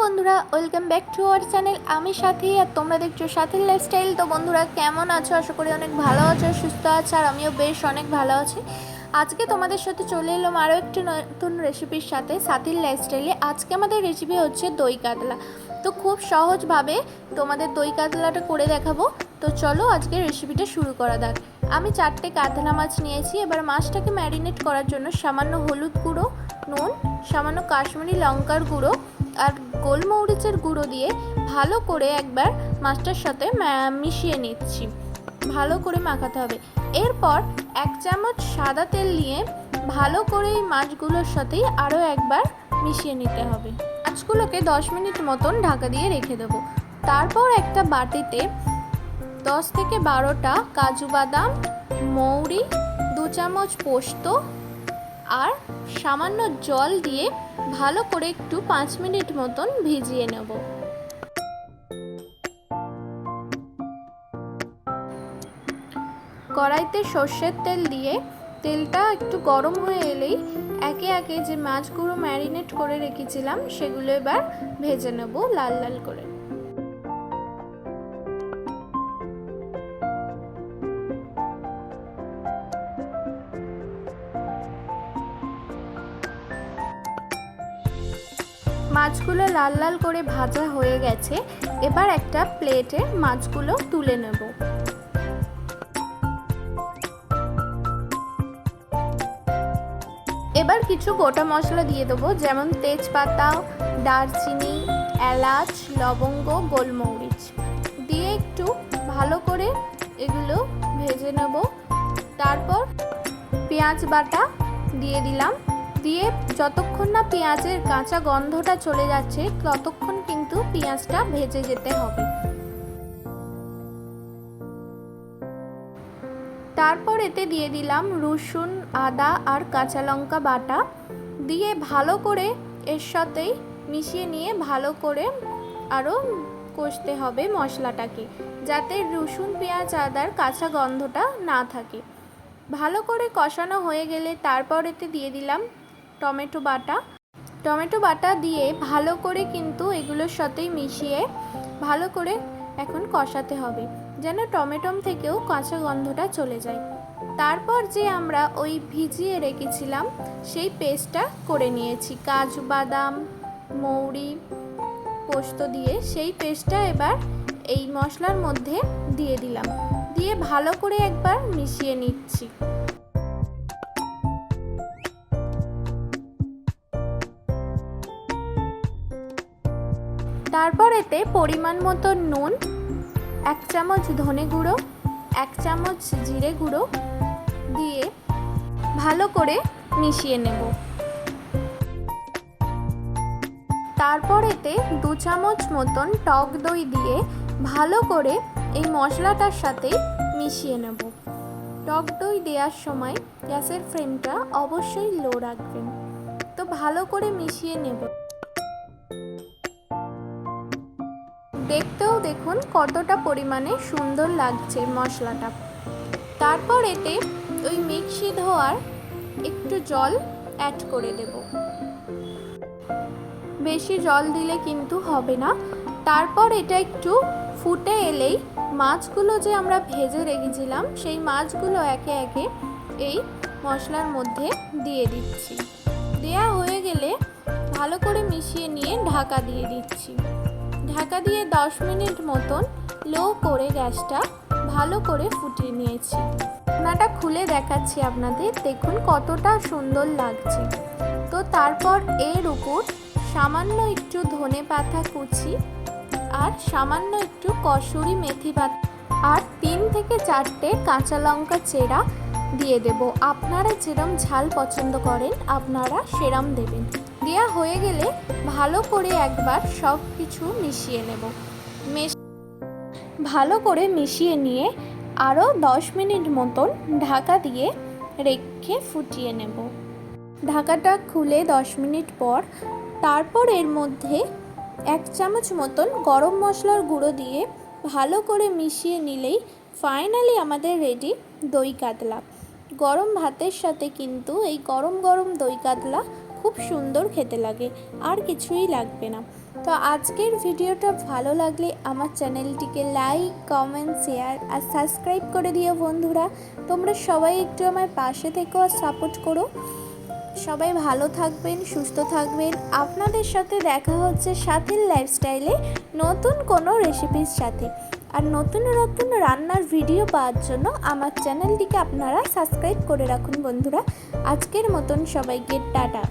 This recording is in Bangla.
বন্ধুরা, welcome back to our channel. আমি সাথী আর তোমরা দেখছো সাথীর লাইফস্টাইল। তো বন্ধুরা, কেমন আছো? আশা করি অনেক ভালো আছো, সুস্থ আছো, আর আমিও বেশ অনেক ভালো আছি। আজকে তোমাদের সাথে চলে এলাম আরও একটি নতুন রেসিপির সাথে সাথীর লাইফস্টাইলে। আজকে আমাদের রেসিপি হচ্ছে দই কাতলা। তো খুব সহজভাবে তোমাদের দই কাতলাটা করে দেখাবো। তো চলো আজকে রেসিপিটা শুরু করা যাক। আমি 4টে কাতলা মাছ নিয়েছি। এবার মাছটাকে ম্যারিনেট করার জন্য সামান্য হলুদ গুঁড়ো, নুন, সামান্য কাশ্মীরি লঙ্কার গুঁড়ো আর গোলমরিচের গুঁড়ো দিয়ে ভালো করে একবার মাছটার সাথে মিশিয়ে নিচ্ছি। ভালো করে মাখাতে হবে। এরপর 1 চামচ সাদা তেল নিয়ে ভালো করে এই মাছগুলোর সাথেই আরও একবার মিশিয়ে নিতে হবে। মাছগুলোকে 10 মিনিট মতন ঢাকা দিয়ে রেখে দেবো। তারপর একটা বাটিতে 10 থেকে 12টা কাজু বাদাম, মৌরি, 2 চামচ পোস্ত আর সামান্য জল দিয়ে ভালো করে একটু 5 মিনিট মতন ভিজিয়ে নেব। কড়াইতে সর্ষের তেল দিয়ে তেলটা একটু গরম হয়ে এলেই একে একে যে মাছগুলো ম্যারিনেট করে রেখেছিলাম সেগুলো এবার ভেজে নেব লাল লাল করে। মাছগুলো লাল লাল করে ভাজা হয়ে গেছে। এবার একটা প্লেটে মাছগুলো তুলে নেব। এবার কিছু গোটা মশলা দিয়ে দেবো, যেমন তেজপাতা, দারচিনি, এলাচ, লবঙ্গ, গোলমরিচ দিয়ে একটু ভালো করে এগুলো ভেজে নেব। তারপর পেঁয়াজ বাটা দিয়ে দিলাম। দিয়ে যতক্ষণ না পেঁয়াজের কাঁচা গন্ধটা চলে যাচ্ছে ততক্ষণ কিন্তু পেঁয়াজটা ভেজে যেতে হবে। তারপর এতে দিয়ে দিলাম রসুন, আদা আর কাঁচা লঙ্কা বাটা দিয়ে ভালো করে এর সাথেই মিশিয়ে নিয়ে ভালো করে আরও কষতে হবে মশলাটাকে, যাতে রসুন, পেঁয়াজ, আদার কাঁচা গন্ধটা না থাকে। ভালো করে কষানো হয়ে গেলে তারপর এতে দিয়ে দিলাম টমেটো বাটা দিয়ে ভালো করে কিন্তু এগুলোর সাথেই মিশিয়ে ভালো করে এখন কষাতে হবে, যেন টমেটো থেকেও কাঁচা গন্ধটা চলে যায়। তারপর যে আমরা ওই ভিজিয়ে রেখেছিলাম সেই পেস্টটা করে নিয়েছি, কাজু বাদাম, মৌরি, পোস্ত দিয়ে সেই পেস্টটা এবার এই মশলার মধ্যে দিয়ে দিলাম। দিয়ে ভালো করে একবার মিশিয়ে নিচ্ছি। তারপর এতে পরিমাণ মতো নুন, 1 চামচ ধনে গুঁড়ো, 1 চামচ জিরে গুঁড়ো দিয়ে ভালো করে মিশিয়ে নেব। তারপর এতে 2 চামচ মতন টক দই দিয়ে ভালো করে এই মশলাটার সাথে মিশিয়ে নেব। টক দই দেওয়ার সময় গ্যাসের ফ্লেমটা অবশ্যই লো রাখবেন। তো ভালো করে মিশিয়ে নেব। দেখতেও দেখুন কতটা পরিমাণে সুন্দর লাগছে মশলাটা। তারপর এতে ওই মিক্সি ধোয়ার একটু জল অ্যাড করে দেব। বেশি জল দিলে কিন্তু হবে না। তারপর এটা একটু ফুটে এলেই মাছগুলো যে আমরা ভেজে রেখেছিলাম সেই মাছগুলো একে একে এই মশলার মধ্যে দিয়ে দিচ্ছি। দেয়া হয়ে গেলে ভালো করে মিশিয়ে নিয়ে ঢাকা দিয়ে দিচ্ছি। ঢাকা দিয়ে 10 মিনিট মতন লো করে গ্যাসটা ভালো করে ফুটিয়ে নিয়েছি। ঢাকনাটা খুলে দেখাচ্ছি আপনাদের, দেখুন কতটা সুন্দর লাগছে। তো তারপর এর উপর সামান্য একটু ধনে পাতা কুচি আর সামান্য একটু কসুরি মেথি পাতা আর 3 থেকে 4টে কাঁচা লঙ্কা চেরা দিয়ে দেব। আপনারা যেরম ঝাল পছন্দ করেন আপনারা সেরম দেবেন। দেওয়া হয়ে গেলে ভালো করে একবার সব কিছু মিশিয়ে নেব। ভালো করে মিশিয়ে নিয়ে আরও 10 মিনিট মতন ঢাকা দিয়ে রেখে ফুটিয়ে নেব। ঢাকাটা খুলে 10 মিনিট পর তারপর এর মধ্যে 1 চামচ মতন গরম মশলার গুঁড়ো দিয়ে ভালো করে মিশিয়ে নিলেই ফাইনালি আমাদের রেডি দই কাতলা। গরম ভাতের সাথে কিন্তু এই গরম গরম দই কাতলা খুব সুন্দর খেতে লাগে, আর কিছুই লাগবে না। তো তো আজকের ভিডিওটা ভালো লাগলে আমার চ্যানেলটিকে লাইক, কমেন্ট, শেয়ার আর সাবস্ক্রাইব করে দিও বন্ধুরা। তোমরা সবাই একটু আমার পাশে থেকো আর সাপোর্ট করো। সবাই ভালো থাকবেন, সুস্থ থাকবেন। আপনাদের সাথে দেখা হচ্ছে সাথীর লাইফস্টাইলে নতুন কোনো রেসিপির সাথে। আর নতুন নতুন রান্নার ভিডিও পাওয়ার জন্য আমার চ্যানেলটিকে আপনারা সাবস্ক্রাইব করে রাখুন বন্ধুরা। আজকের মতন সবাইকে টাটা।